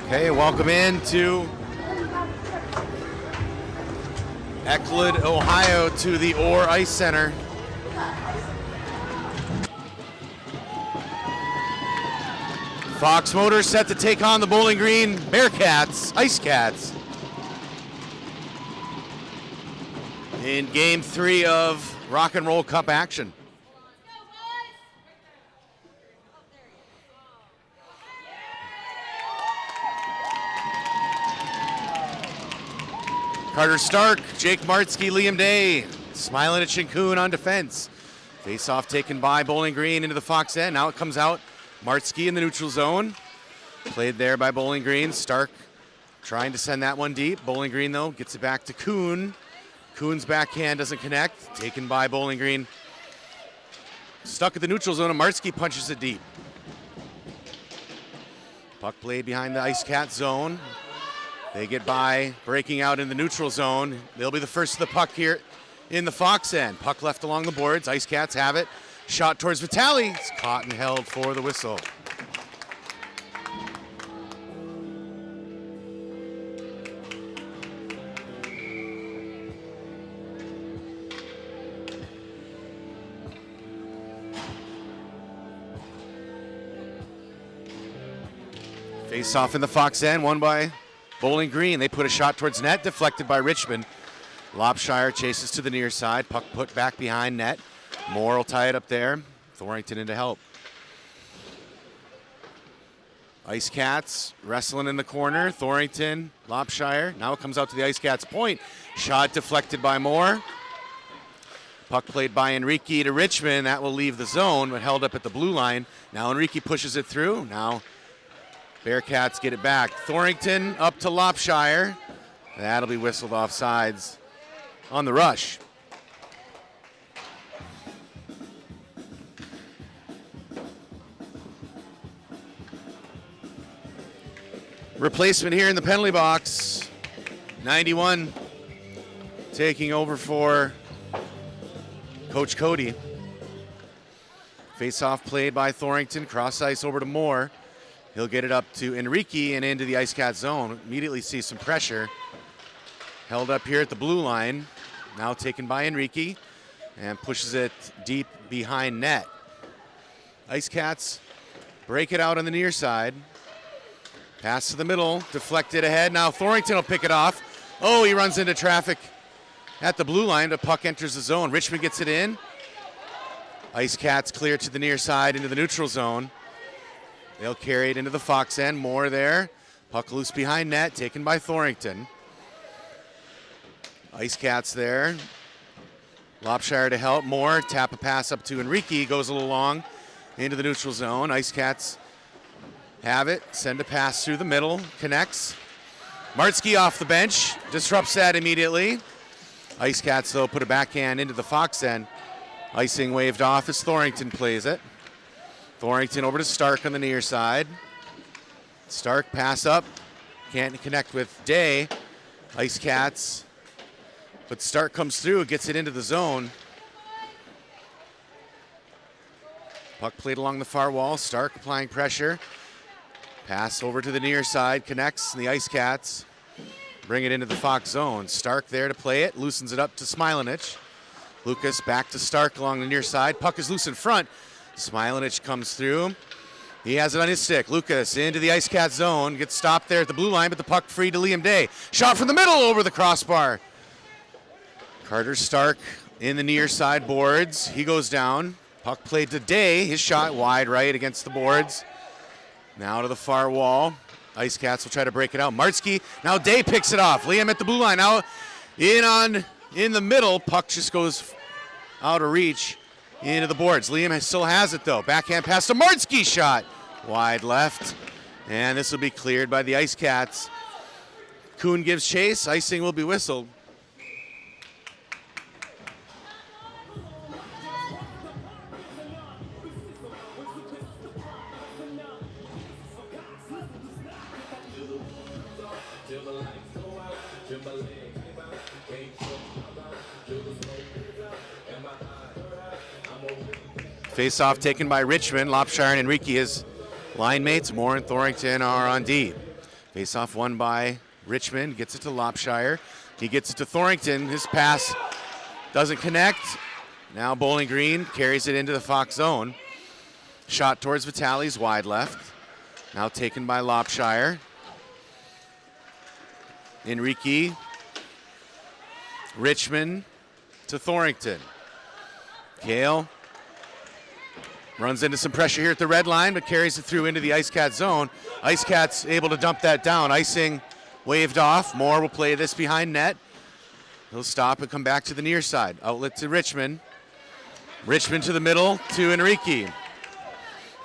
Okay, welcome in to Euclid, Ohio, to the Orr Ice Center. Fox Motors set to take on the Bowling Green Bearcats, Ice Cats, in Game 3 of Rock and Roll Cup action. Carter Stark, Jake Martzke, Liam Day, Smilanich and Kuhn on defense. Face-off taken by Bowling Green into the Fox end. Now it comes out. Martzke in the neutral zone. Played there by Bowling Green. Stark trying to send that one deep. Bowling Green, though, gets it back to Kuhn. Kuhn's backhand doesn't connect. Taken by Bowling Green. Stuck at the neutral zone, and Martzke punches it deep. Puck played behind the Ice Cat zone. They get by, breaking out in the neutral zone. They'll be the first to the puck here in the Fox end. Puck left along the boards. Ice Cats have it. Shot towards Vitale. It's caught and held for the whistle. Face off in the Fox end, won by Bowling Green. They put a shot towards net, deflected by Richmond. Lopshire chases to the near side. Puck put back behind net. Moore will tie it up there. Thornton in to help. Ice Cats wrestling in the corner. Thornton, Lopshire. Now it comes out to the Ice Cats point. Shot deflected by Moore. Puck played by Enrique to Richmond. That will leave the zone, but held up at the blue line. Now Enrique pushes it through. Now Bearcats get it back. Thornton up to Lopshire. That'll be whistled off sides on the rush. Replacement here in the penalty box. 91 taking over for Coach Cody. Face-off played by Thornton. Cross ice over to Moore. He'll get it up to Enrique and into the Ice Cat zone. Immediately sees some pressure. Held up here at the blue line. Now taken by Enrique and pushes it deep behind net. Ice Cats break it out on the near side. Pass to the middle, deflected ahead. Now Thornton will pick it off. Oh, he runs into traffic at the blue line. The puck enters the zone. Richmond gets it in. Ice Cats clear to the near side into the neutral zone. They'll carry it into the Fox end. Moore there. Puck loose behind net, taken by Thornton. Ice Cats there. Lopshire to help. Moore, tap a pass up to Enrique. Goes a little long into the neutral zone. Ice Cats have it. Send a pass through the middle. Connects. Martzke off the bench. Disrupts that immediately. Ice Cats, though, put a backhand into the Fox end. Icing waved off as Thornton plays it. Thornton over to Stark on the near side. Stark pass up. Can't connect with Day. Ice Cats. But Stark comes through, gets it into the zone. Puck played along the far wall. Stark applying pressure. Pass over to the near side. Connects. And the Ice Cats bring it into the Fox zone. Stark there to play it. Loosens it up to Smilanich. Lucas back to Stark along the near side. Puck is loose in front. Smilanich comes through. He has it on his stick. Lucas into the Ice Cat zone. Gets stopped there at the blue line, but the puck free to Liam Day. Shot from the middle over the crossbar. Carter Stark in the near side boards. He goes down. Puck played to Day. His shot wide right against the boards. Now to the far wall. Ice Cats will try to break it out. Martzke. Now Day picks it off. Liam at the blue line. Now in the middle. Puck just goes out of reach. Into the boards. Liam still has it, though. Backhand pass to Martzke. Shot wide left. And this will be cleared by the Ice Cats. Kuhn gives chase. Icing will be whistled. Face-off taken by Richmond. Lopshire and Enrique, his line mates. Moore and Thornton are on D. Face-off won by Richmond, gets it to Lopshire. He gets it to Thornton. His pass doesn't connect. Now Bowling Green carries it into the Fox zone. Shot towards Vitale's wide left. Now taken by Lopshire. Enrique. Richmond to Thornton. Kale runs into some pressure here at the red line, but carries it through into the Ice Cat zone. Ice Cats able to dump that down. Icing waved off. Moore will play this behind net. He'll stop and come back to the near side. Outlet to Richmond. Richmond to the middle to Enrique.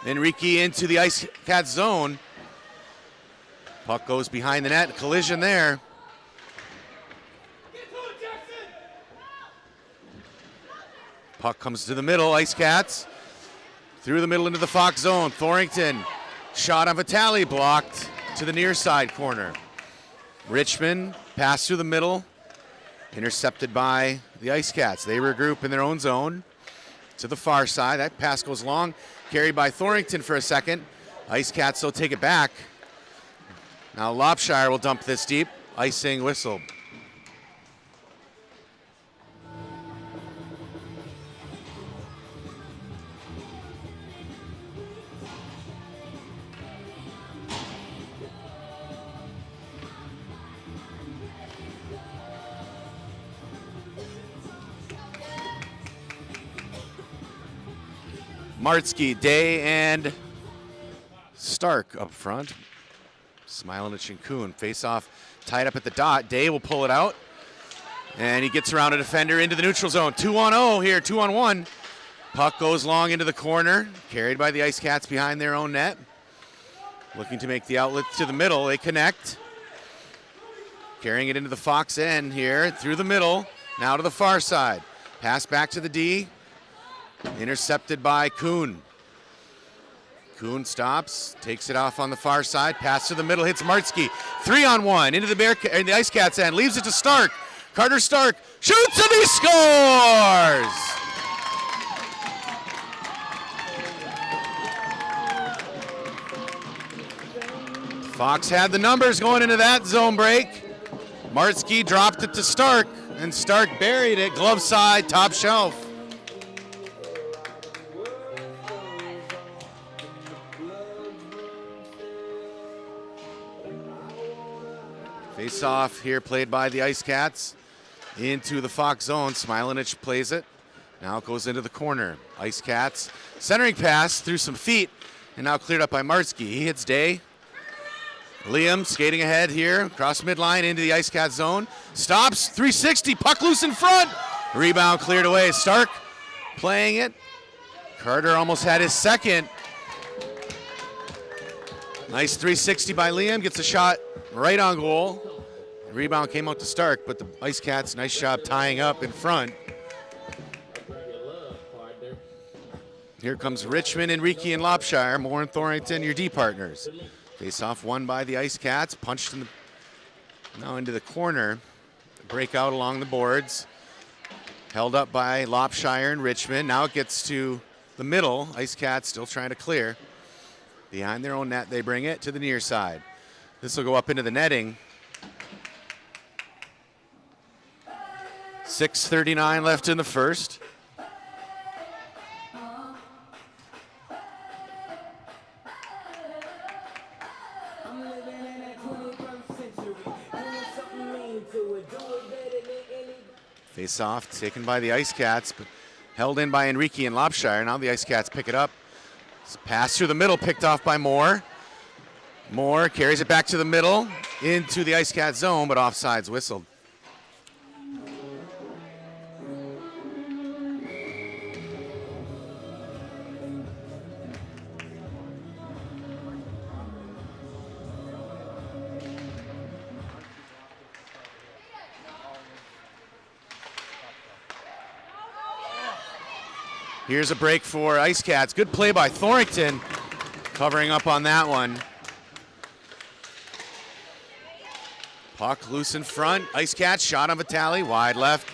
Enrique into the Ice Cat zone. Puck goes behind the net. Collision there. Puck comes to the middle. Ice Cats through the middle into the Fox zone. Thornton shot on Vitale, blocked to the near side corner. Richmond pass through the middle, intercepted by the Ice Cats. They regroup in their own zone to the far side. That pass goes long, carried by Thornton for a second. Ice Cats will take it back. Now Lopshire will dump this deep. Icing whistle. Martzke, Day, and Stark up front. Smilinich and Kuhn face off, tied up at the dot. Day will pull it out, and he gets around a defender into the neutral zone. 2-on-0 here, 2-on-1. Puck goes long into the corner, carried by the Ice Cats behind their own net. Looking to make the outlet to the middle. They connect. Carrying it into the Fox end here, through the middle, now to the far side. Pass back to the D. Intercepted by Kuhn. Kuhn stops, takes it off on the far side, pass to the middle, hits Martzke. 3-on-1 into the Ice Cats end, leaves it to Stark. Carter Stark shoots and he scores! Fox had the numbers going into that zone break. Martzke dropped it to Stark, and Stark buried it, glove side, top shelf. Face off here played by the Ice Cats into the Fox zone. Smilinich plays it. Now it goes into the corner. Ice Cats centering pass through some feet and now cleared up by Martzke. He hits Day. Liam skating ahead here across midline into the Ice Cat zone. Stops, 360, puck loose in front. Rebound cleared away. Stark playing it. Carter almost had his second. Nice 360 by Liam. Gets a shot right on goal. The rebound came out to Stark, but the Ice Cats, nice job tying up in front. Here comes Richmond, Enrique, and Lopshire. Moore and Thornton, your D partners. Face-off won by the Ice Cats. Punched now into the corner. Breakout along the boards. Held up by Lopshire and Richmond. Now it gets to the middle. Ice Cats still trying to clear. Behind their own net, they bring it to the near side. This will go up into the netting. 6:39 left in the first. Face off taken by the Ice Cats, but held in by Enrique and Lopshire. Now the Ice Cats pick it up. Pass through the middle, picked off by Moore. Moore carries it back to the middle into the Ice Cat zone, but offsides whistled. Here's a break for Ice Cats. Good play by Thornton, covering up on that one. Puck loose in front. Ice Cats shot on Vitale, wide left.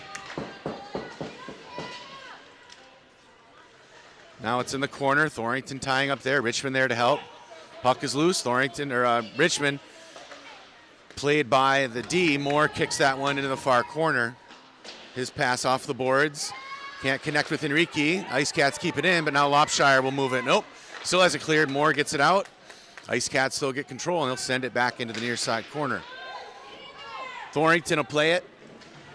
Now it's in the corner. Thornton tying up there. Richmond there to help. Puck is loose. Richmond played by the D. Moore kicks that one into the far corner. His pass off the boards. Can't connect with Enrique. Ice Cats keep it in, but now Lopshire will move it. Nope. Still has it cleared. Moore gets it out. Ice Cats still get control, and he'll send it back into the near side corner. Thornton will play it.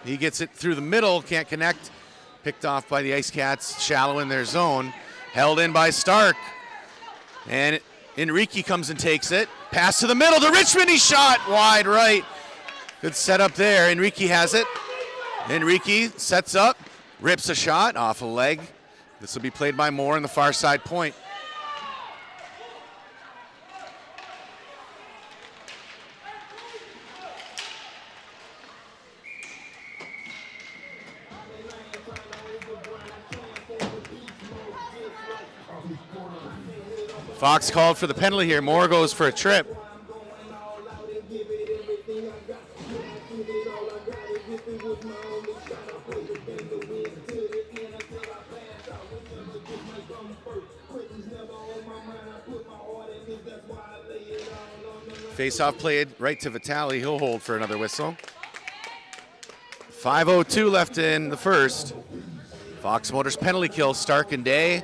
He gets it through the middle. Can't connect. Picked off by the Ice Cats. Shallow in their zone. Held in by Stark. And Enrique comes and takes it. Pass to the middle to Richmond. He shot wide right. Good setup there. Enrique has it. Enrique sets up. Rips a shot off a leg. This will be played by Moore in the far side point. Fox called for the penalty here. Moore goes for a trip. Face-off played right to Vitale. He'll hold for another whistle. 5:02 left in the first. Fox Motors penalty kill. Stark and Day,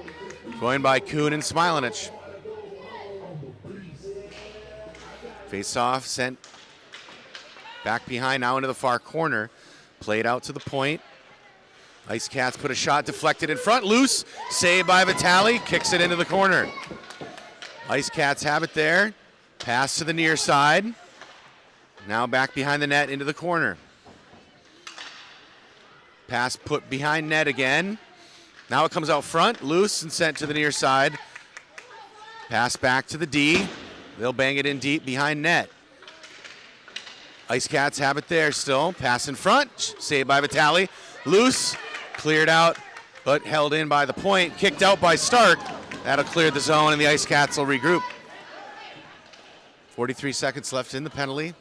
joined by Kuhn and Smilanich. Face-off sent back behind, now into the far corner. Played out to the point. Ice Cats put a shot deflected in front. Loose. Saved by Vitale. Kicks it into the corner. Ice Cats have it there. Pass to the near side. Now back behind the net into the corner. Pass put behind net again. Now it comes out front. Loose and sent to the near side. Pass back to the D. They'll bang it in deep behind net. Ice Cats have it there still. Pass in front. Saved by Vitale. Loose. Cleared out, but held in by the point. Kicked out by Stark. That'll clear the zone, and the Ice Cats will regroup. 43 seconds left in the penalty.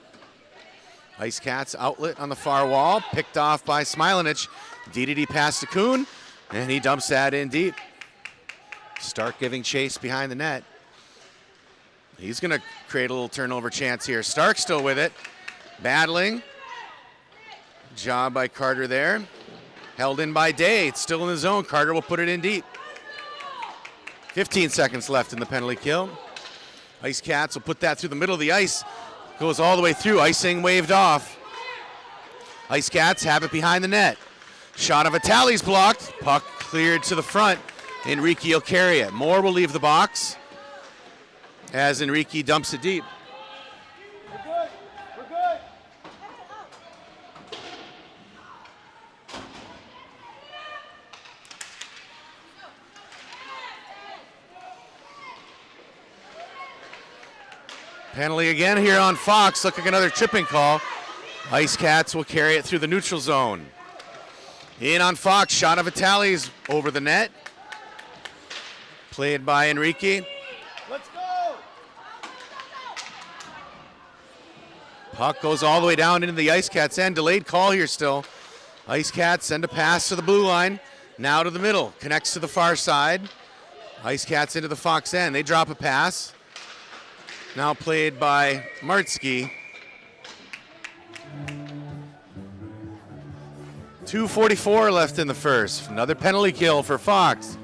Ice Cats outlet on the far wall. Picked off by Smilanich. DDD pass to Kuhn, and he dumps that in deep. Stark giving chase behind the net. He's going to create a little turnover chance here. Stark still with it. Battling. Job by Carter there. Held in by Day. It's still in the zone. Carter will put it in deep. 15 seconds left in the penalty kill. Ice Cats will put that through the middle of the ice. Goes all the way through. Icing waved off. Ice Cats have it behind the net. Shot of Vitale's blocked. Puck cleared to the front. Enrique will carry it. Moore will leave the box as Enrique dumps it deep. We're good. We're good. Penalty again here on Fox. Look like another tripping call. Ice Cats will carry it through the neutral zone. In on Fox. Shot of Vitale's over the net. Played by Enrique. Let's go. Puck goes all the way down into the Ice Cats end. Delayed call here still. Ice Cats send a pass to the blue line. Now to the middle. Connects to the far side. Ice Cats into the Fox end. They drop a pass. Now played by Martsky. 2:44 left in the first. Another penalty kill for Fox.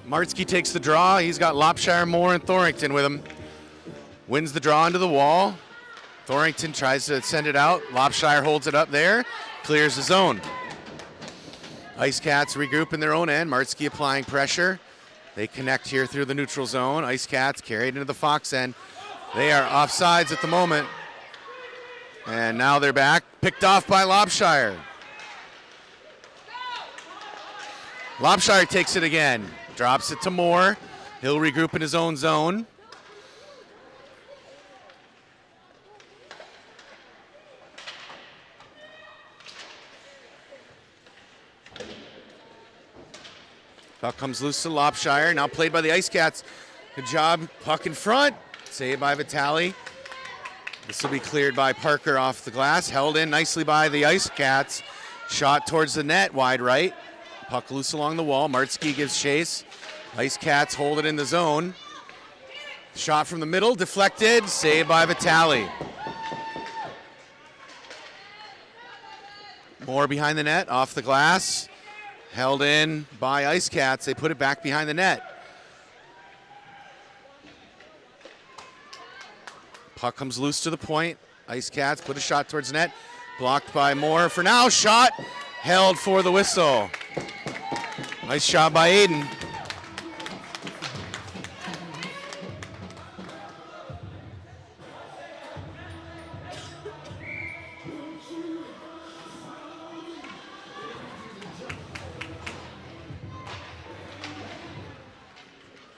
Martsky takes the draw. He's got Lopshire, Moore, and Thornton with him. Wins the draw into the wall. Thornton tries to send it out. Lopshire holds it up there. Clears the zone. Ice Cats regroup in their own end. Martsky applying pressure. They connect here through the neutral zone. Ice Cats carried into the Fox end. They are offsides at the moment. And now they're back. Picked off by Lopshire. Lopshire takes it again. Drops it to Moore. He'll regroup in his own zone. Puck comes loose to Lopshire. Now played by the Ice Cats. Good job. Puck in front. Saved by Vitale. This will be cleared by Parker off the glass. Held in nicely by the Ice Cats. Shot towards the net, wide right. Puck loose along the wall. Martzke gives chase. Ice Cats hold it in the zone. Shot from the middle, deflected, saved by Vitale. Moore behind the net, off the glass. Held in by Ice Cats. They put it back behind the net. Puck comes loose to the point. Ice Cats put a shot towards net. Blocked by Moore for now. Shot held for the whistle. Nice shot by Aiden.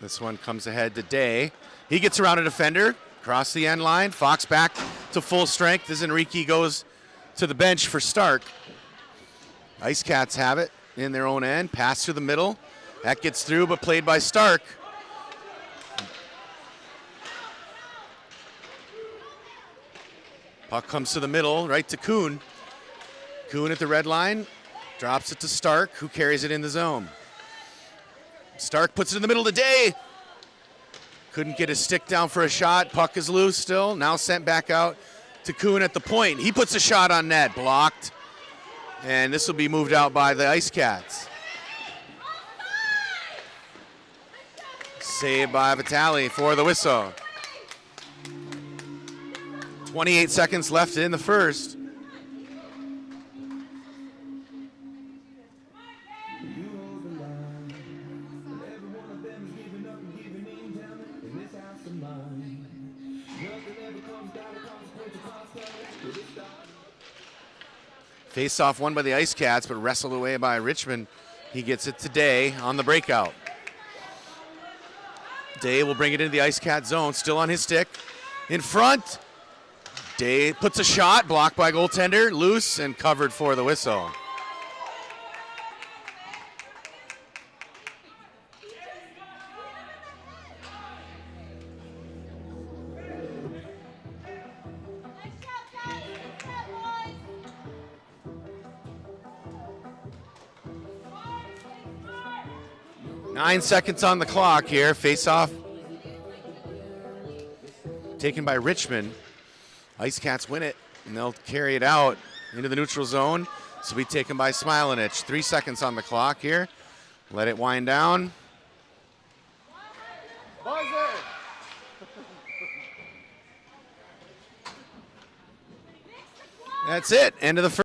This one comes ahead to Day. He gets around a defender, across the end line. Fox back to full strength as Enrique goes to the bench for Stark. Ice Cats have it in their own end. Pass through the middle. That gets through, but played by Stark. Puck comes to the middle, right to Kuhn. Kuhn at the red line. Drops it to Stark, who carries it in the zone. Stark puts it in the middle today. Couldn't get his stick down for a shot. Puck is loose still. Now sent back out to Kuhn at the point. He puts a shot on net. Blocked. And this will be moved out by the Ice Cats. Saved by Vitale for the whistle. 28 seconds left in the first. Face-off won by the Ice Cats, but wrestled away by Richmond. He gets it to Day on the breakout. Day will bring it into the Ice Cat zone, still on his stick. In front, Day puts a shot, blocked by goaltender, loose and covered for the whistle. Nine seconds on the clock here. Face-off taken by Richmond. Ice Cats win it, and they'll carry it out into the neutral zone. This will be taken by Smilanich. 3 seconds on the clock here. Let it wind down. Buzzer! That's it. End of the first.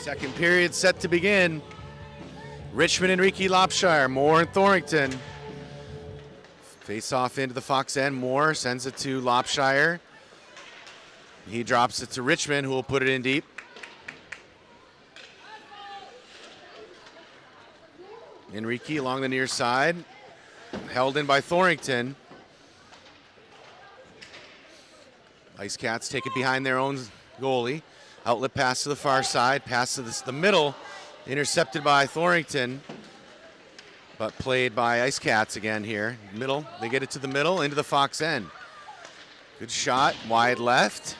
Second period set to begin. Richmond, Enrique Lopshire, Moore and Thornton. Face off into the Fox end. Moore sends it to Lopshire. He drops it to Richmond, who will put it in deep. Enrique along the near side. Held in by Thornton. Ice Cats take it behind their own goalie. Outlet pass to the far side, pass to the middle, intercepted by Thornton, but played by Ice Cats again here. Middle, they get it to the middle, into the Fox end. Good shot, wide left.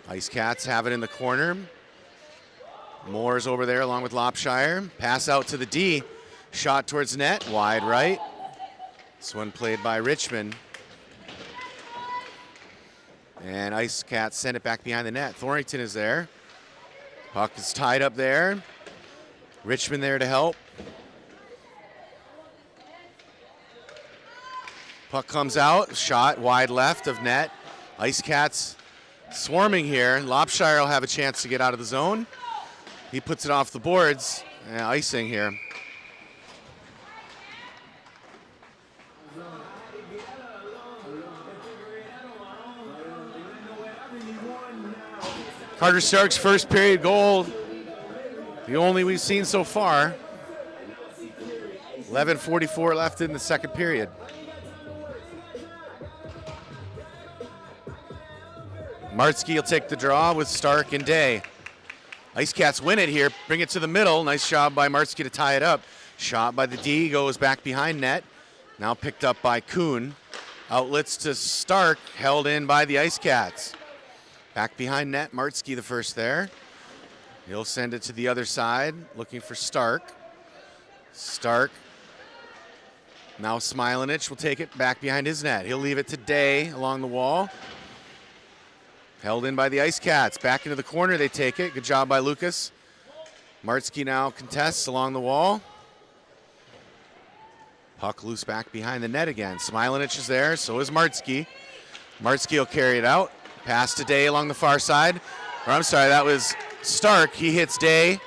Ice Cats have it in the corner. Moore's over there along with Lopshire. Pass out to the D. Shot towards net, wide right. This one played by Richmond. And Ice Cats send it back behind the net. Thornton is there. Puck is tied up there. Richmond there to help. Puck comes out, shot wide left of net. Ice Cats swarming here. Lopshire will have a chance to get out of the zone. He puts it off the boards. Icing here. Carter Stark's first period goal, the only we've seen so far. 11:44 left in the second period. Martzke will take the draw with Stark and Day. Ice Cats win it here, bring it to the middle. Nice job by Martzke to tie it up. Shot by the D, goes back behind net. Now picked up by Kuhn. Outlets to Stark, held in by the Ice Cats. Back behind net, Martzke the first there. He'll send it to the other side, looking for Stark. Stark. Now Smilanich will take it back behind his net. He'll leave it to Day along the wall. Held in by the Ice Cats. Back into the corner, they take it. Good job by Lucas. Martzke now contests along the wall. Puck loose back behind the net again. Smilanich is there, so is Martzke. Martzke will carry it out. Pass to Day along the far side. Or I'm sorry, that was Stark. He hits Day,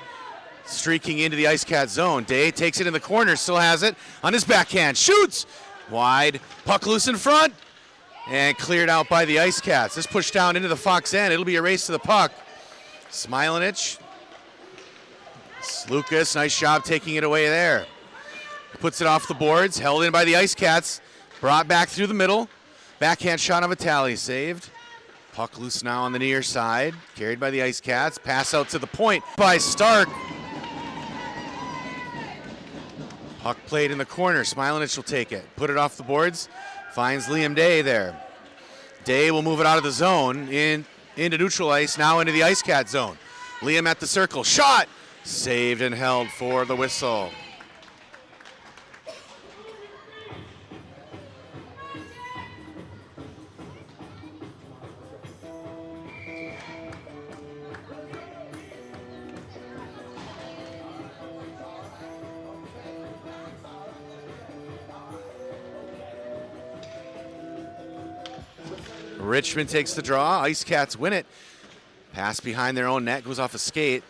streaking into the Ice Cat zone. Day takes it in the corner, still has it on his backhand. Shoots! Wide. Puck loose in front. And cleared out by the Ice Cats. This pushed down into the Fox end. It'll be a race to the puck. Smilanich. Lucas, nice job taking it away there. Puts it off the boards. Held in by the Ice Cats. Brought back through the middle. Backhand shot of Vitale saved. Puck loose now on the near side. Carried by the Ice Cats. Pass out to the point by Stark. Puck played in the corner. Smilanich will take it. Put it off the boards. Finds Liam Day there. Day will move it out of the zone into neutral ice, now into the Ice Cat zone. Liam at the circle. Shot! Saved and held for the whistle. Richmond takes the draw. Ice Cats win it. Pass behind their own net, goes off a skate.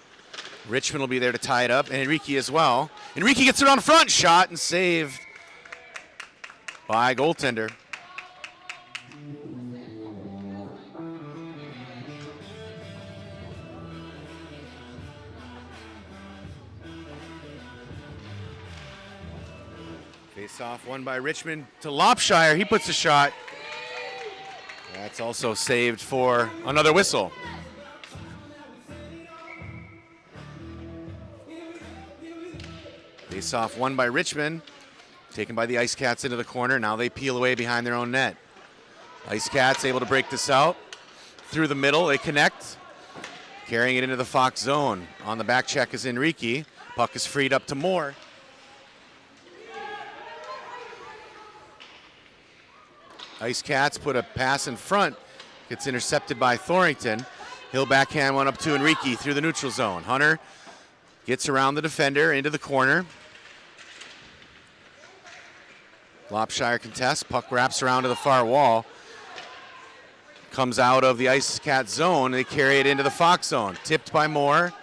Richmond will be there to tie it up, and Enrique as well. Enrique gets it on front, shot and saved by goaltender. Face off won by Richmond to Lopshire. He puts a shot. That's also saved for another whistle. Face off won by Richmond. Taken by the Ice Cats into the corner. Now they peel away behind their own net. Ice Cats able to break this out. Through the middle, they connect. Carrying it into the Fox zone. On the back check is Enrique. Puck is freed up to Moore. Ice Cats put a pass in front. Gets intercepted by Thornton. He'll backhand one up to Enrique through the neutral zone. Hunter gets around the defender into the corner. Lopshire contests. Puck wraps around to the far wall. Comes out of the Ice Cat zone. They carry it into the Fox zone. Tipped by Moore.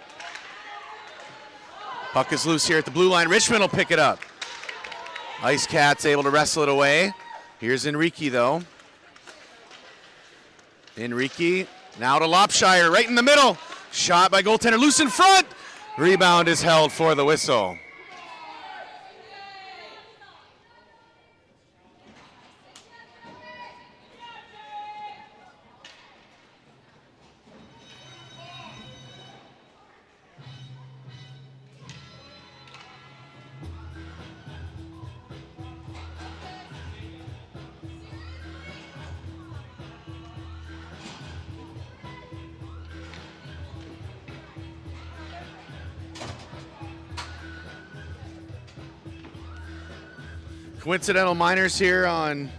Puck is loose here at the blue line. Richmond will pick it up. Ice Cats able to wrestle it away. Here's Enrique, though. Enrique now to Lopshire, right in the middle. Shot by goaltender, loose in front. Rebound is held for the whistle. Coincidental minors here on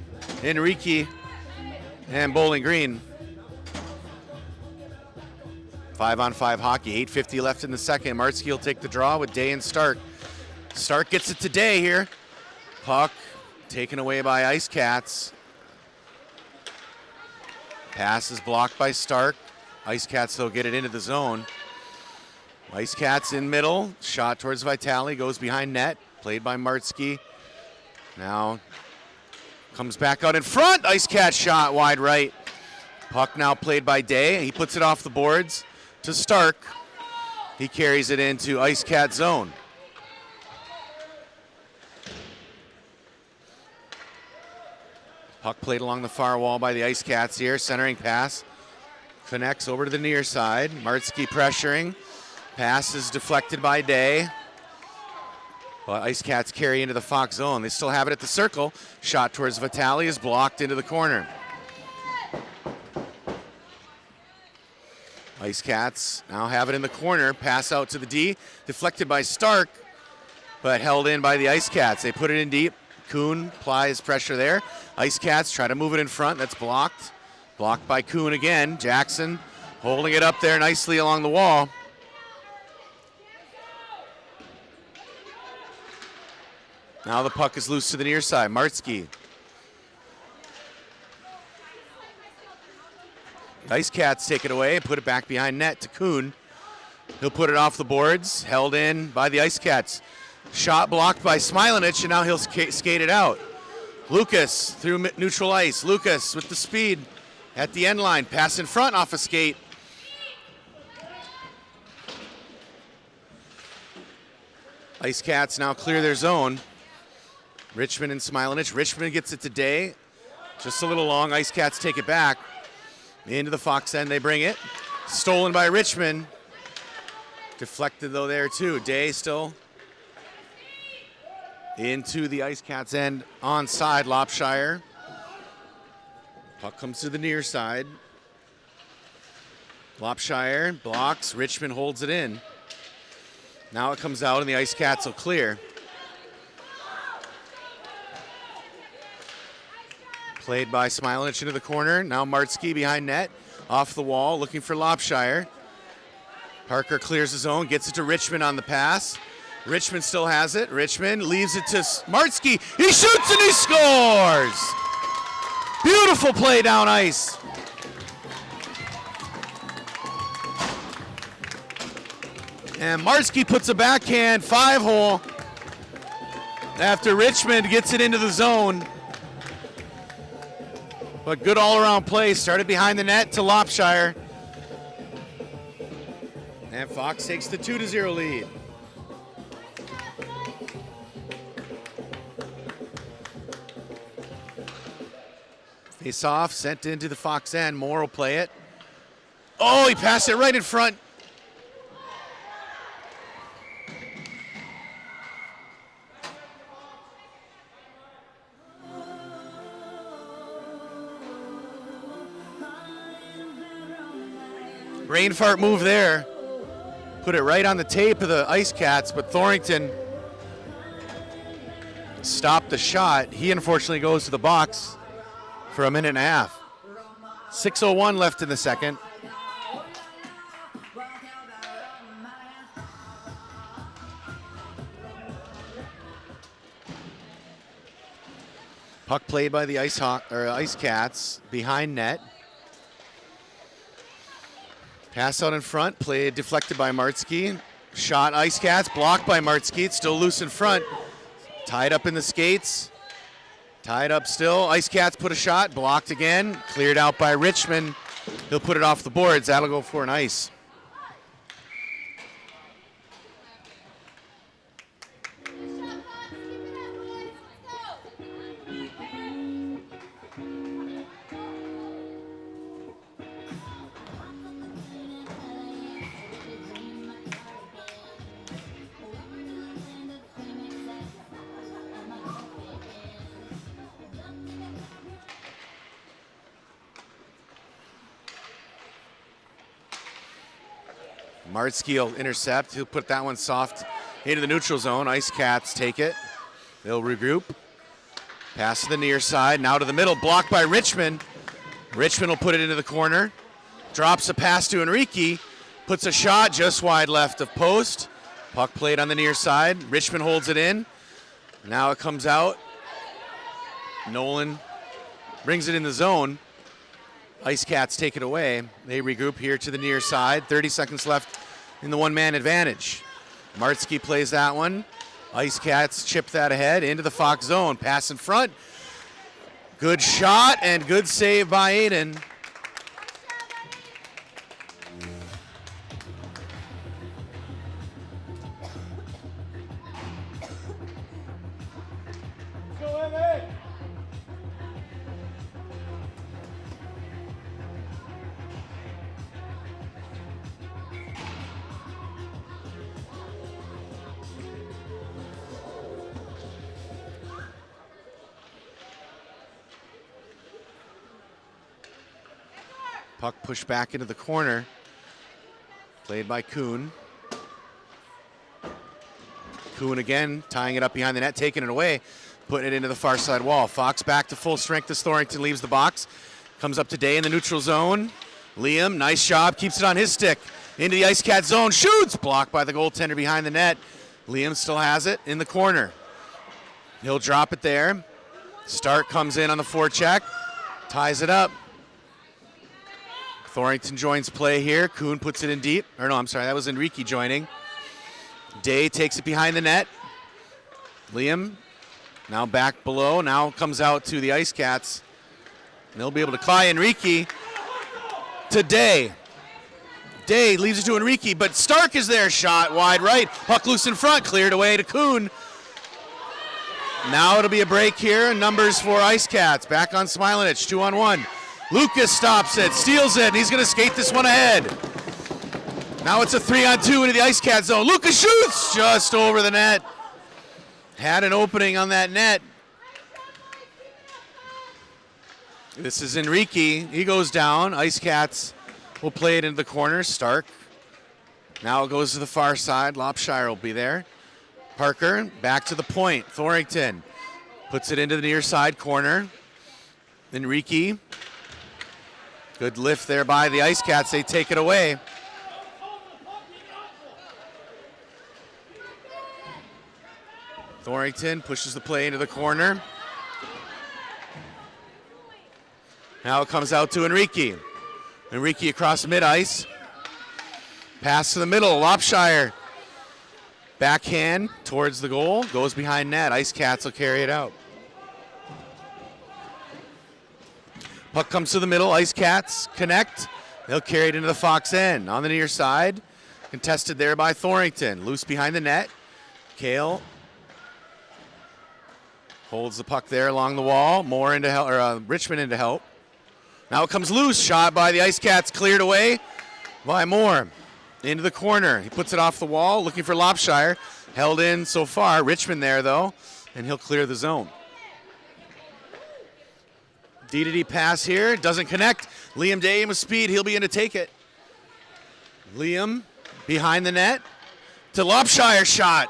Enrique and Bowling Green. 5-on-5 hockey, 8:50 left in the second. Martzke will take the draw with Day and Stark. Stark gets it to Day here. Puck taken away by Ice Cats. Pass is blocked by Stark. Ice Cats, though, get it into the zone. Ice Cats in middle. Shot towards Vitale. Goes behind net. Played by Martzke. Now comes back out in front. Ice Cats shot wide right. Puck now played by Day. He puts it off the boards to Stark. He carries it into Ice Cat zone. Puck played along the far wall by the Ice Cats here. Centering pass. Connects over to the near side. Martzke pressuring. Pass is deflected by Day. But Ice Cats carry into the Fox zone. They still have it at the circle. Shot towards Vitale is blocked into the corner. Ice Cats now have it in the corner. Pass out to the D. Deflected by Stark, but held in by the Ice Cats. They put it in deep. Kuhn applies pressure there. Ice Cats try to move it in front. That's blocked. Blocked by Kuhn again. Jackson holding it up there nicely along the wall. Now the puck is loose to the near side. Martzke. Ice Cats take it away and put it back behind net to Kuhn. He'll put it off the boards. Held in by the Ice Cats. Shot blocked by Smilanich, and now he'll skate it out. Lucas through neutral ice. Lucas with the speed at the end line. Pass in front off a skate. Ice Cats now clear their zone. Richmond and Smilanich. Richmond gets it to Day. Just a little long. Ice Cats take it back. Into the Fox end they bring it. Stolen by Richmond. Deflected though there too. Day still into the Ice Cats end onside. Lopshire. Puck comes to the near side. Lopshire blocks. Richmond holds it in. Now it comes out and the Ice Cats will clear. Played by Smilanich into the corner. Now Martzke behind net. Off the wall looking for Lopshire. Parker clears his own. Gets it to Richmond on the pass. Richmond still has it. Richmond leaves it to Martzke. He shoots and he scores! Beautiful play down ice. And Martzke puts a backhand 5-hole after Richmond gets it into the zone. But good all-around play. Started behind the net to Lopshire. And Fox takes the 2-0 lead. Face off, sent into the Fox end. Moore will play it. Oh, he passed it right in front. Brain fart move there. Put it right on the tape of the Ice Cats, but Thornton stopped the shot. He unfortunately goes to the box for a minute and a half. 6:01 left in the second. Puck played by the Ice Cats behind net. Pass out in front, played deflected by Martzke. Shot Ice Cats, blocked by Martzke. It's still loose in front. Tied up in the skates. Tied up still. Ice Cats put a shot, blocked again. Cleared out by Richmond. He'll put it off the boards. That'll go for an ice. Martzke will intercept. He'll put that one soft into the neutral zone. Ice Cats take it. They'll regroup. Pass to the near side, now to the middle, blocked by Richmond. Richmond will put it into the corner. Drops a pass to Enrique, puts a shot just wide left of post. Puck played on the near side. Richmond holds it in. Now it comes out. Nolan brings it in the zone. Ice Cats take it away. They regroup here to the near side. 30 seconds left in the one-man advantage. Martzke plays that one. Ice Cats chip that ahead into the Fox zone. Pass in front. Good shot and good save by Aiden. Go ahead. Puck pushed back into the corner. Played by Kuhn. Kuhn again, tying it up behind the net, taking it away, putting it into the far side wall. Fox back to full strength as Thornton leaves the box. Comes up to Day in the neutral zone. Liam, nice job, keeps it on his stick. Into the Ice Cat zone, shoots! Blocked by the goaltender behind the net. Liam still has it in the corner. He'll drop it there. Stark comes in on the forecheck, ties it up. Thornton joins play here. Kuhn puts it in deep. Or no, I'm sorry, that was Enrique joining. Day takes it behind the net. Liam now back below. Now comes out to the Ice Cats. And they'll be able to cry Enrique to Day. Day leaves it to Enrique, but Stark is there. Shot wide right. Puck loose in front. Cleared away to Kuhn. Now it'll be a break here. Numbers for Ice Cats. Back on Smilanich. 2-on-1. Lucas stops it, steals it, and he's going to skate this one ahead. Now it's a 3-on-2 into the Ice Cat zone. Lucas shoots just over the net. Had an opening on that net. This is Enrique. He goes down. Ice Cats will play it into the corner. Stark. Now it goes to the far side. Lopshire will be there. Parker back to the point. Thornton puts it into the near side corner. Enrique. Good lift there by the Ice Cats. They take it away. Thornton pushes the play into the corner. Now it comes out to Enrique. Enrique across mid-ice. Pass to the middle. Lopshire. Backhand towards the goal. Goes behind net. Ice Cats will carry it out. Puck comes to the middle. Ice Cats connect. They'll carry it into the Fox end. On the near side. Contested there by Thornton. Loose behind the net. Kale holds the puck there along the wall. Moore into help, or Richmond into help. Now it comes loose. Shot by the Ice Cats. Cleared away by Moore. Into the corner. He puts it off the wall. Looking for Lopshire. Held in so far. Richmond there though. And he'll clear the zone. D-to-D pass here, doesn't connect. Liam Day with speed, he'll be in to take it. Liam behind the net to Lopshire shot.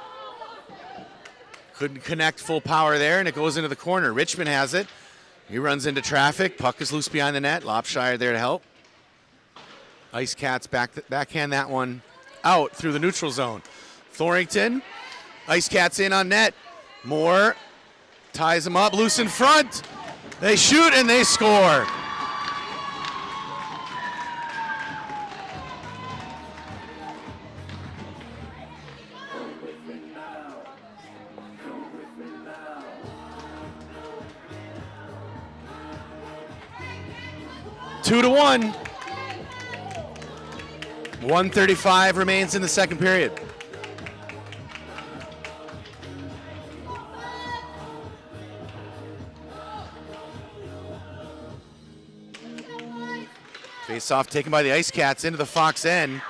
Couldn't connect full power there, and it goes into the corner. Richmond has it. He runs into traffic. Puck is loose behind the net. Lopshire there to help. Ice Cats backhand that one out through the neutral zone. Thornton, Ice Cats in on net. Moore ties him up, loose in front. They shoot and they score. Two to one. 1:35 remains in the second period. Face-off taken by the Ice Cats into the Fox end.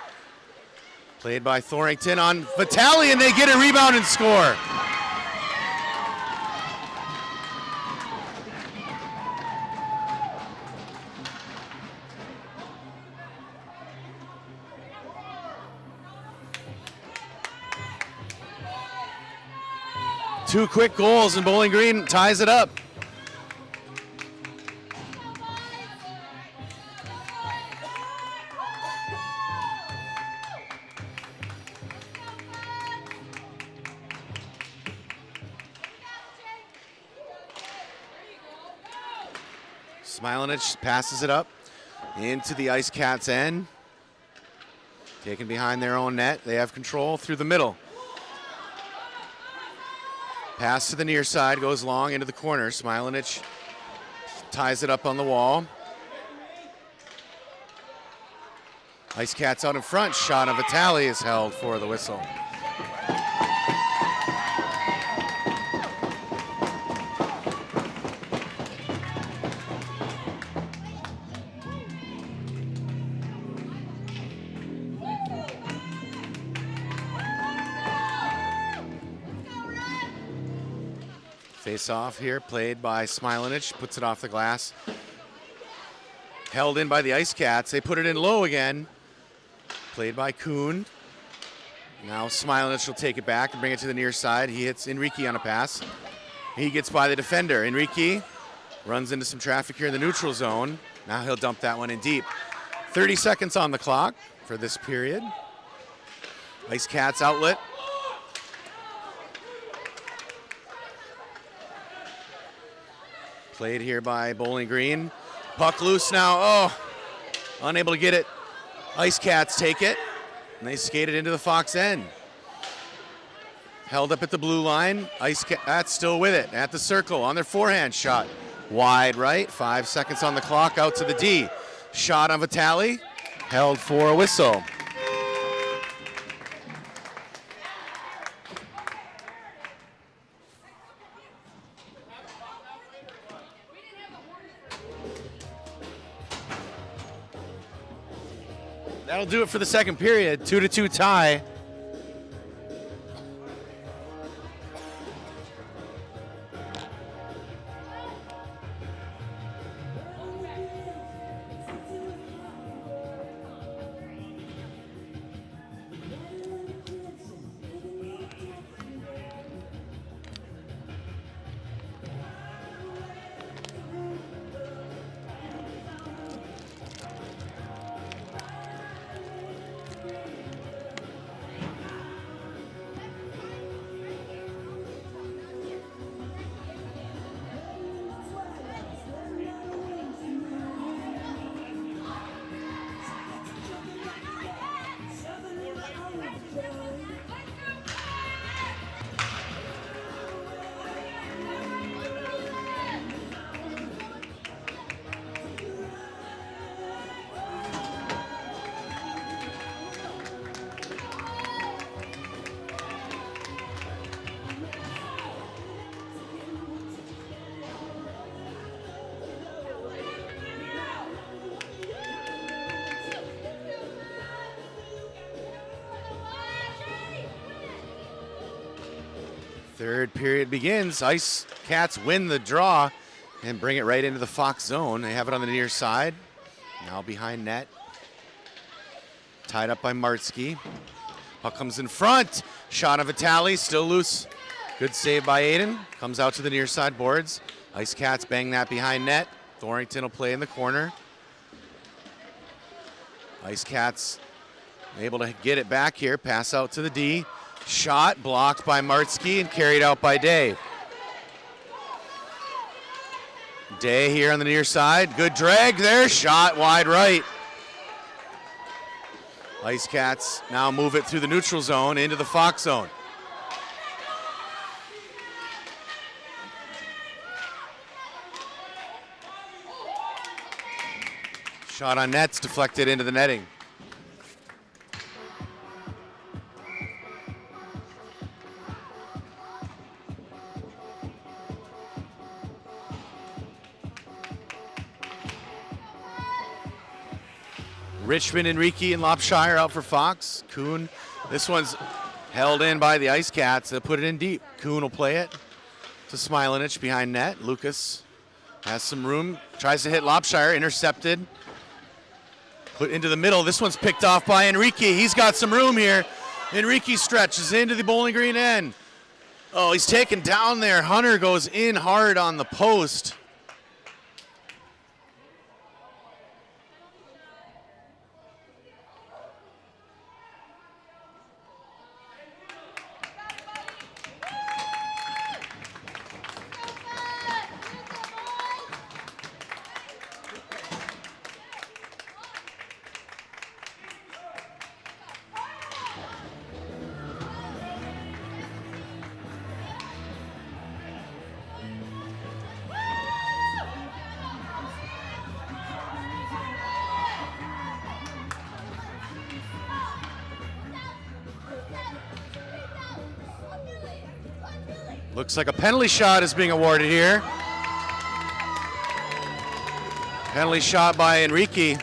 Played by Thornton on Vitale, and they get a rebound and score. Two quick goals, and Bowling Green ties it up. Smilanic passes it up into the Ice Cats' end. Taken behind their own net. They have control through the middle. Pass to the near side, goes long into the corner. Smilanic ties it up on the wall. Ice Cats out in front. Shot of Vitale is held for the whistle. Face off here, played by Smilanic, puts it off the glass. Held in by the Ice Cats. They put it in low again. Played by Kuhn. Now Smilanic will take it back and bring it to the near side. He hits Enrique on a pass. He gets by the defender. Enrique runs into some traffic here in the neutral zone. Now he'll dump that one in deep. 30 seconds on the clock for this period. Ice Cats outlet. Played here by Bowling Green. Puck loose now. Oh, unable to get it. Ice Cats take it, and they skate it into the Fox end. Held up at the blue line. Ice Cats still with it at the circle on their forehand shot. Wide right. 5 seconds on the clock. Out to the D. Shot on Vitale. Held for a whistle. That'll do it for the second period. 2-2 tie. Third period begins. Ice Cats win the draw and bring it right into the Fox zone. They have it on the near side. Now behind net. Tied up by Martsky. Puck comes in front. Shot of Vitale, still loose. Good save by Aiden. Comes out to the near side boards. Ice Cats bang that behind net. Thornton will play in the corner. Ice Cats able to get it back here. Pass out to the D. Shot blocked by Martsky and carried out by Day. Day here on the near side. Good drag there. Shot wide right. Ice Cats now move it through the neutral zone into the Fox zone. Shot on net's deflected into the netting. Richmond, Enrique, and Lopshire out for Fox. Kuhn, this one's held in by the Ice Cats. They'll put it in deep. Kuhn will play it to Smilanic behind net. Lucas has some room, tries to hit Lopshire, intercepted. Put into the middle. This one's picked off by Enrique. He's got some room here. Enrique stretches into the Bowling Green end. Oh, he's taken down there. Hunter goes in hard on the post. Looks like a penalty shot is being awarded here. Penalty shot by Enrique.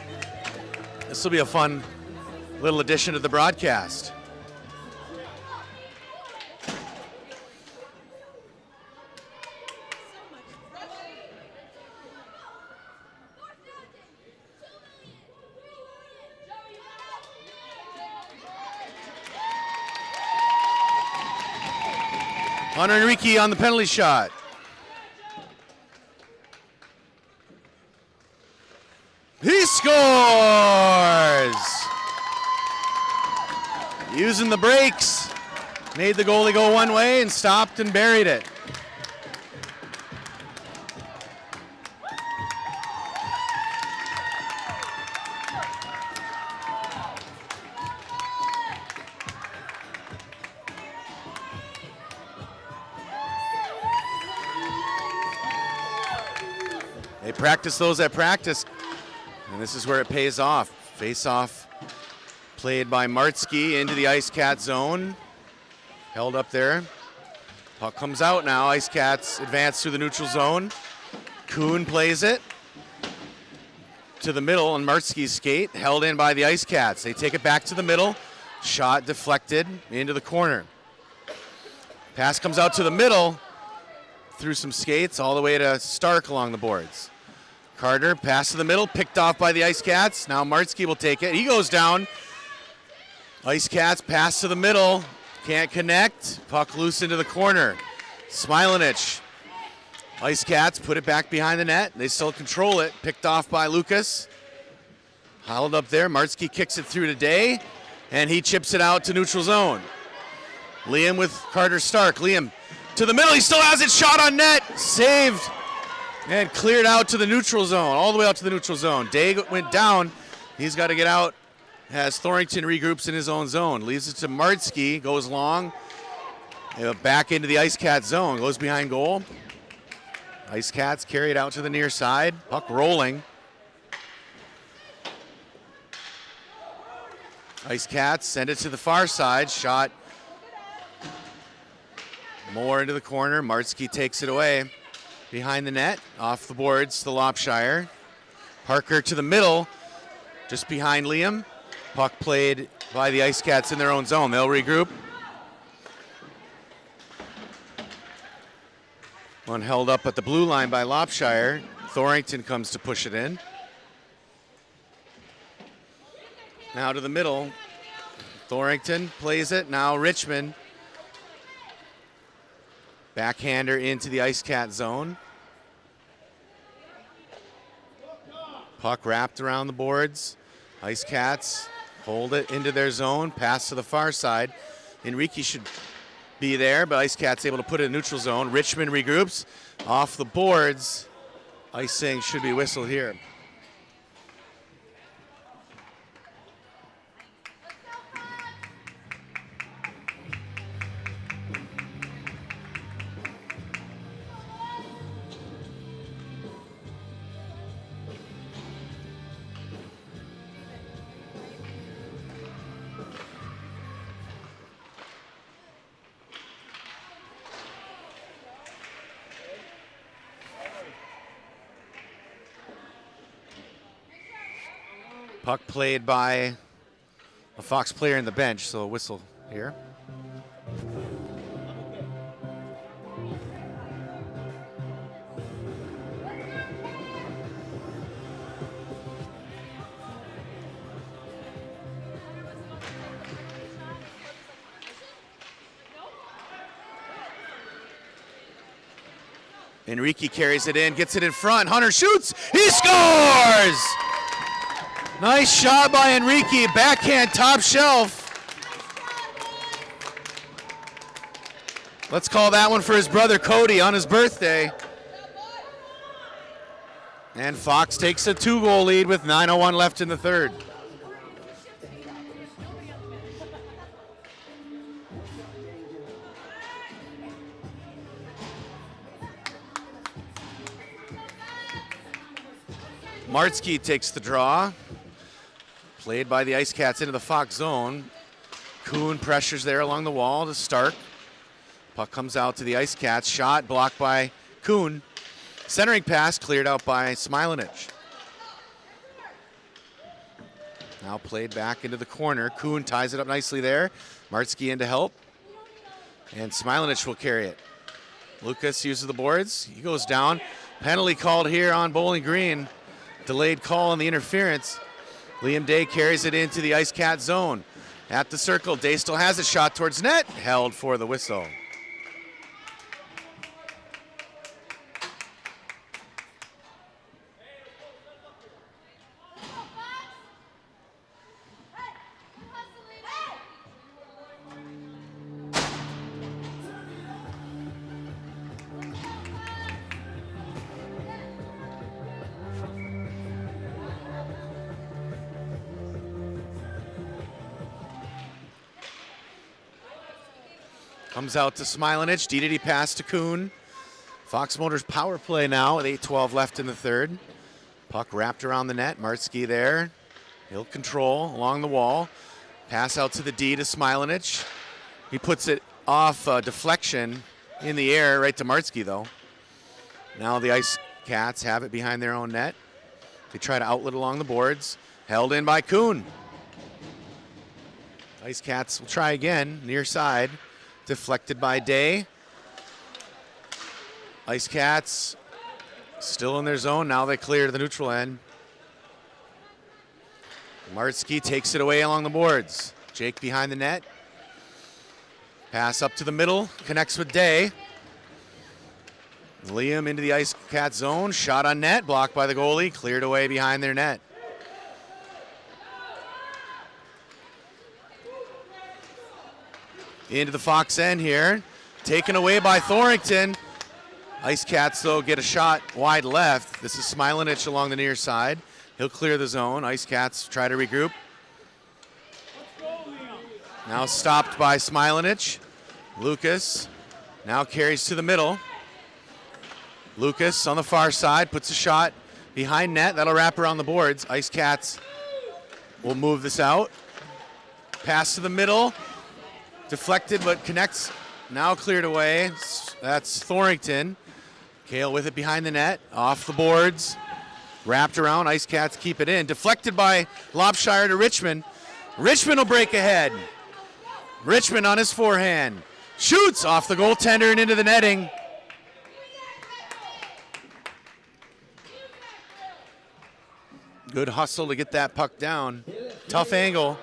This will be a fun little addition to the broadcast. Hunter Enrique on the penalty shot. He scores! Using the brakes, made the goalie go one way and stopped and buried it. They practice those at practice, and this is where it pays off. Face-off played by Martsky into the Ice Cat zone. Held up there. Puck comes out now. Ice Cats advance through the neutral zone. Kuhn plays it to the middle on Martsky's skate. Held in by the Ice Cats. They take it back to the middle. Shot deflected into the corner. Pass comes out to the middle through some skates all the way to Stark along the boards. Carter, pass to the middle, picked off by the Ice Cats. Now Martsky will take it. He goes down. Ice Cats, pass to the middle. Can't connect. Puck loose into the corner. Smilanich. Ice Cats put it back behind the net. They still control it. Picked off by Lucas. Held up there. Martsky kicks it through to Day, and he chips it out to neutral zone. Liam with Carter Stark. Liam to the middle. He still has it. Shot on net. Saved. And cleared out to the neutral zone, all the way out to the neutral zone. Day went down. He's got to get out as Thornton regroups in his own zone. Leaves it to Martsky, goes long, back into the Ice Cat zone, goes behind goal. Ice Cats carry it out to the near side. Puck rolling. Ice Cats send it to the far side. Shot more into the corner. Martsky takes it away. Behind the net, off the boards to Lopshire. Parker to the middle, just behind Liam. Puck played by the Ice Cats in their own zone. They'll regroup. One held up at the blue line by Lopshire. Thornton comes to push it in. Now to the middle. Thornton plays it. Now Richmond. Backhander into the Ice Cat zone. Puck wrapped around the boards. Ice Cats hold it into their zone. Pass to the far side. Enrique should be there, but Ice Cats able to put it in neutral zone. Richmond regroups off the boards. Icing should be whistled here. Puck played by a Fox player in the bench, so a whistle here. Enrique carries it in, gets it in front. Hunter shoots, he scores! Nice shot by Enrique, backhand top shelf. Let's call that one for his brother Cody on his birthday. And Fox takes a 2-goal lead with 9:01 left in the third. Martsky takes the draw. Played by the Ice Cats into the Fox zone. Kuhn pressures there along the wall to Stark. Puck comes out to the Ice Cats. Shot blocked by Kuhn. Centering pass cleared out by Smilanich. Now played back into the corner. Kuhn ties it up nicely there. Martsky in to help. And Smilanich will carry it. Lucas uses the boards. He goes down. Penalty called here on Bowling Green. Delayed call on the interference. Liam Day carries it into the Ice Cat zone. At the circle, Day still has it. Shot towards net. Held for the whistle. Comes out to Smilanich. DDD pass to Kuhn. Fox Motors power play now with 8:12 left in the third. Puck wrapped around the net. Martsky there. He'll control along the wall. Pass out to the D to Smilanich. He puts it off deflection in the air right to Martsky though. Now the Ice Cats have it behind their own net. They try to outlet along the boards. Held in by Kuhn. Ice Cats will try again, near side. Deflected by Day. Ice Cats still in their zone. Now they clear to the neutral end. Martsky takes it away along the boards. Jake behind the net. Pass up to the middle. Connects with Day. Liam into the Ice Cats zone. Shot on net. Blocked by the goalie. Cleared away behind their net. Into the Fox end here. Taken away by Thornton. Ice Cats, though, get a shot wide left. This is Smilanich along the near side. He'll clear the zone. Ice Cats try to regroup. Now stopped by Smilanich. Lucas now carries to the middle. Lucas on the far side puts a shot behind net. That'll wrap around the boards. Ice Cats will move this out. Pass to the middle. Deflected, but connects. Now cleared away. That's Thornton. Kale with it behind the net. Off the boards. Wrapped around. Ice Cats keep it in. Deflected by Lobshire to Richmond. Richmond will break ahead. Richmond on his forehand. Shoots off the goaltender and into the netting. Good hustle to get that puck down. Tough angle.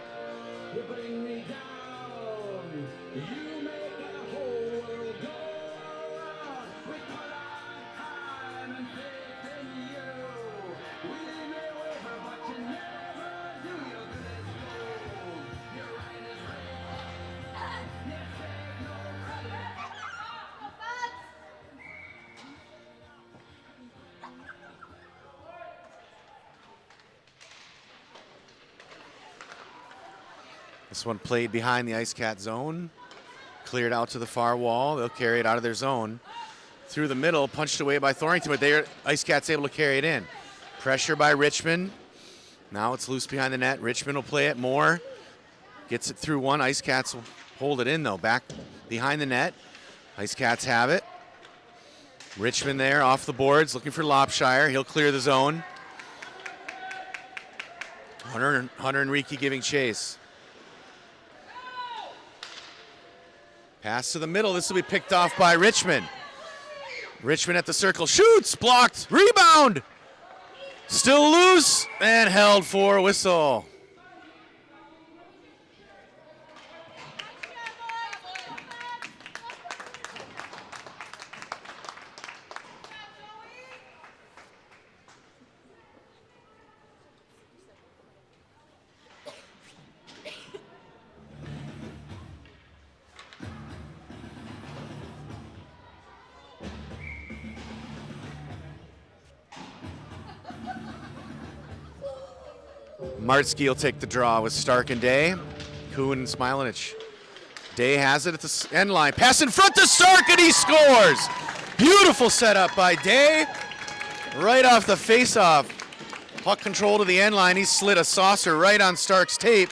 This one played behind the Ice Cat zone. Cleared out to the far wall. They'll carry it out of their zone. Through the middle, punched away by Thornton, but Ice Cat's able to carry it in. Pressure by Richmond. Now it's loose behind the net. Richmond will play it more. Gets it through one. Ice Cats will hold it in, though. Back behind the net. Ice Cats have it. Richmond there off the boards, looking for Lobshire. He'll clear the zone. Hunter Enrique giving chase. Pass to the middle. This will be picked off by Richmond. Richmond at the circle. Shoots. Blocked. Rebound. Still loose and held for a whistle. Martsky will take the draw with Stark and Day. Kuhn and Smilanich. Day has it at the end line. Pass in front to Stark and he scores! Beautiful setup by Day. Right off the face-off. Puck control to the end line. He slid a saucer right on Stark's tape.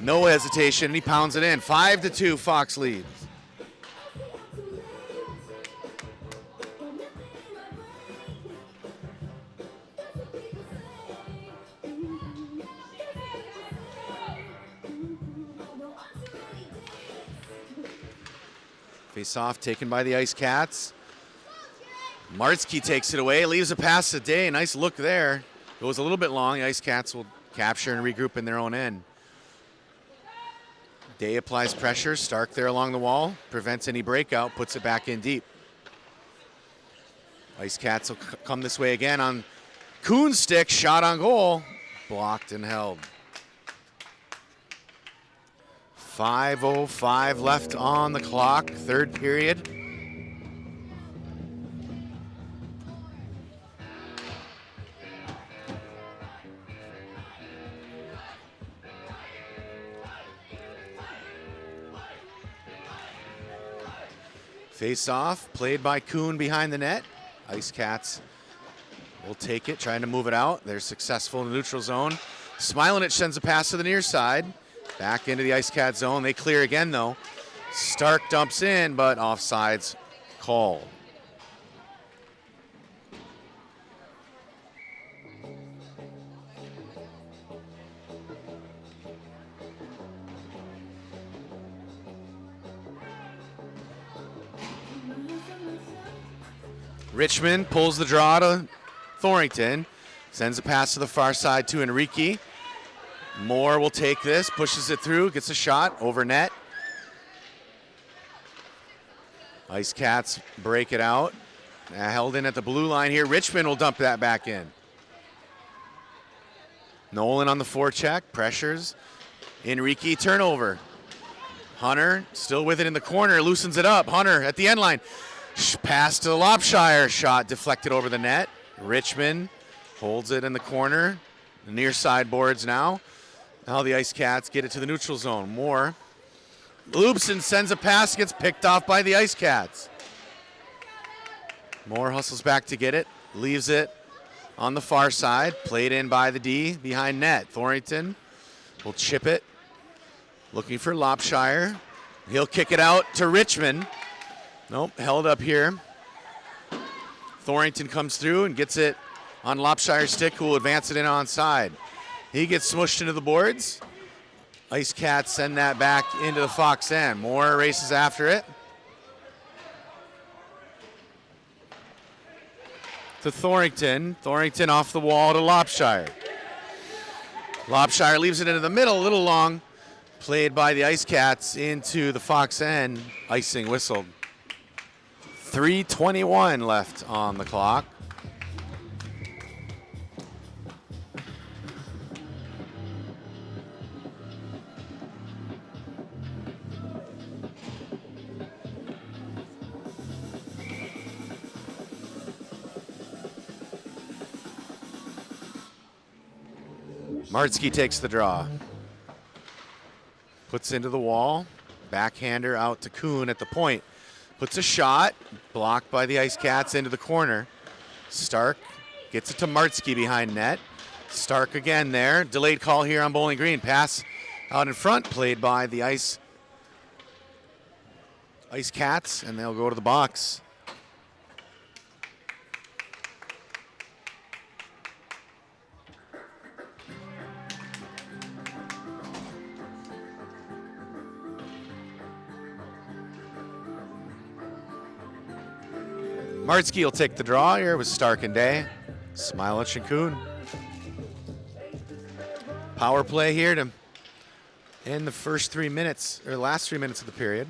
No hesitation, and he pounds it in. 5-2, Fox leads. Face off taken by the Ice Cats. Martzke takes it away, leaves a pass to Day. Nice look there. Goes a little bit long. The Ice Cats will capture and regroup in their own end. Day applies pressure. Stark there along the wall. Prevents any breakout. Puts it back in deep. Ice Cats will come this way again on Kuhn's stick. Shot on goal. Blocked and held. 5:05 left on the clock. Third period. Face off, played by Kuhn behind the net. Ice Cats will take it, trying to move it out. They're successful in the neutral zone. Smilanich sends a pass to the near side. Back into the Ice Cat zone. They clear again, though. Stark dumps in, but offsides called. Richmond pulls the draw to Thornton. Sends a pass to the far side to Enrique. Moore will take this, pushes it through, gets a shot over net. Ice Cats break it out. Held in at the blue line here. Richmond will dump that back in. Nolan on the forecheck, pressures. Enrique turnover. Hunter still with it in the corner, loosens it up. Hunter at the end line. Pass to Lopshire, shot deflected over the net. Richmond holds it in the corner. The near side boards now. Now the Ice Cats get it to the neutral zone. Moore. Loopson sends a pass, gets picked off by the Ice Cats. Moore hustles back to get it, leaves it on the far side. Played in by the D behind net. Thornton will chip it. Looking for Lopshire. He'll kick it out to Richmond. Nope, held up here. Thornton comes through and gets it on Lopshire's stick, who will advance it in onside. He gets smushed into the boards. Ice Cats send that back into the Fox end. Moore races after it. To Thornton. Thornton off the wall to Lopshire. Lopshire leaves it into the middle, a little long. Played by the Ice Cats into the Fox end. Icing whistled. 3:21 left on the clock. Martzke takes the draw. Puts into the wall. Backhander out to Kuhn at the point. Puts a shot, blocked by the Ice Cats into the corner. Stark gets it to Martzke behind net. Stark again there. Delayed call here on Bowling Green. Pass out in front, played by the Ice Cats, and they'll go to the box. Martzke will take the draw here with Stark and Day. Smilanich and Kuhn. Power play here to end the first 3 minutes, or last 3 minutes of the period.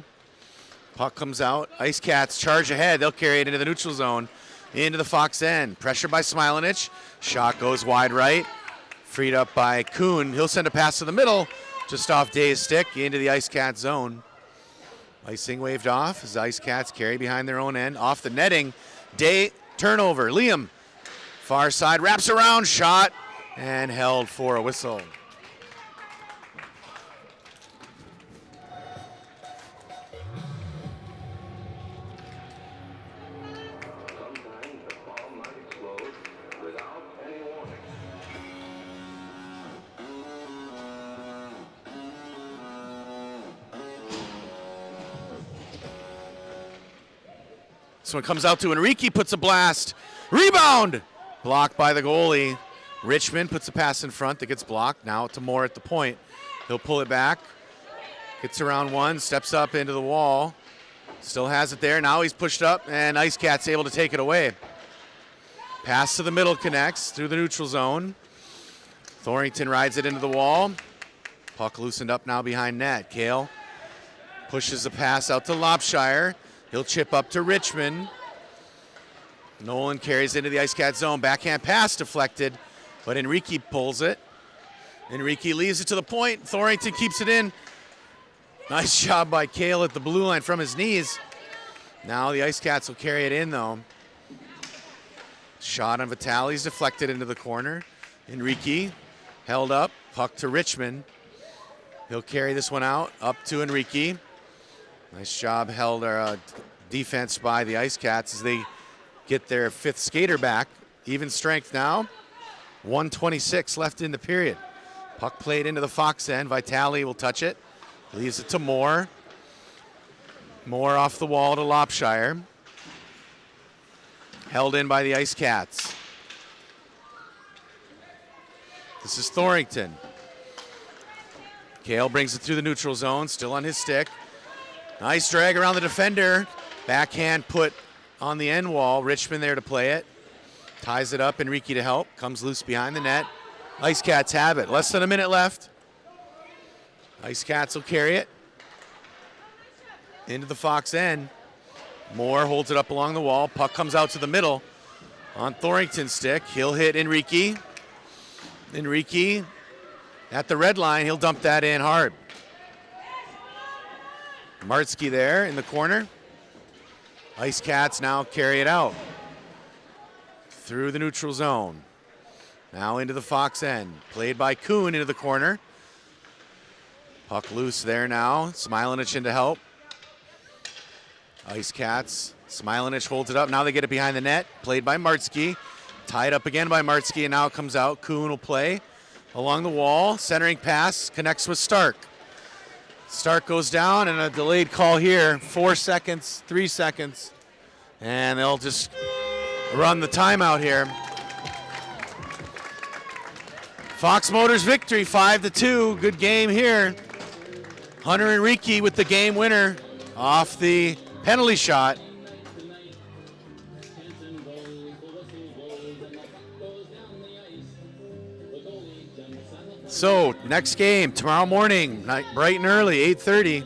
Puck comes out. Ice Cats charge ahead. They'll carry it into the neutral zone, into the Fox end. Pressure by Smilanich. Shot goes wide right. Freed up by Kuhn. He'll send a pass to the middle, just off Day's stick, into the Ice Cat zone. Icing waved off as Ice Cats carry behind their own end. Off the netting. Day turnover. Liam, far side, wraps around, shot, and held for a whistle. This one comes out to Enrique, puts a blast. Rebound! Blocked by the goalie. Richmond puts a pass in front that gets blocked. Now to Moore at the point. He'll pull it back. Gets around one, steps up into the wall. Still has it there. Now he's pushed up, and Ice Cat's able to take it away. Pass to the middle connects through the neutral zone. Thornton rides it into the wall. Puck loosened up now behind net. Kale pushes the pass out to Lopshire. He'll chip up to Richmond. Nolan carries into the Ice Cat zone. Backhand pass deflected, but Enrique pulls it. Enrique leaves it to the point. Thornton keeps it in. Nice job by Kale at the blue line from his knees. Now the Ice Cats will carry it in, though. Shot on Vitali's deflected into the corner. Enrique held up. Puck to Richmond. He'll carry this one out. Up to Enrique. Nice job held defense by the Ice Cats as they get their fifth skater back. Even strength now. 1:26 left in the period. Puck played into the Fox end. Vitali will touch it. Leaves it to Moore. Moore off the wall to Lopshire. Held in by the Ice Cats. This is Thornton. Kale brings it through the neutral zone, still on his stick. Nice drag around the defender. Backhand put on the end wall. Richmond there to play it. Ties it up, Enrique to help. Comes loose behind the net. Ice Cats have it. Less than a minute left. Ice Cats will carry it into the Fox end. Moore holds it up along the wall. Puck comes out to the middle on Thornton's stick. He'll hit Enrique. Enrique at the red line. He'll dump that in hard. Martsky there in the corner. Ice Cats now carry it out through the neutral zone. Now into the Fox end. Played by Kuhn into the corner. Puck loose there now. Smilanich in to help. Ice Cats. Smilanich holds it up. Now they get it behind the net. Played by Martsky. Tied up again by Martsky, and now it comes out. Kuhn will play along the wall. Centering pass connects with Stark. Stark goes down, and a delayed call here. 4 seconds, 3 seconds. And they'll just run the timeout here. Fox Motors victory, 5-2. Good game here. Hunter Enrique with the game winner off the penalty shot. So next game tomorrow morning, bright and early, 8:30.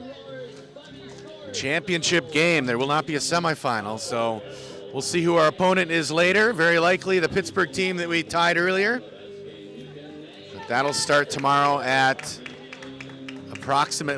Championship game. There will not be a semifinal, so we'll see who our opponent is later. Very likely the Pittsburgh team that we tied earlier. But that'll start tomorrow at approximately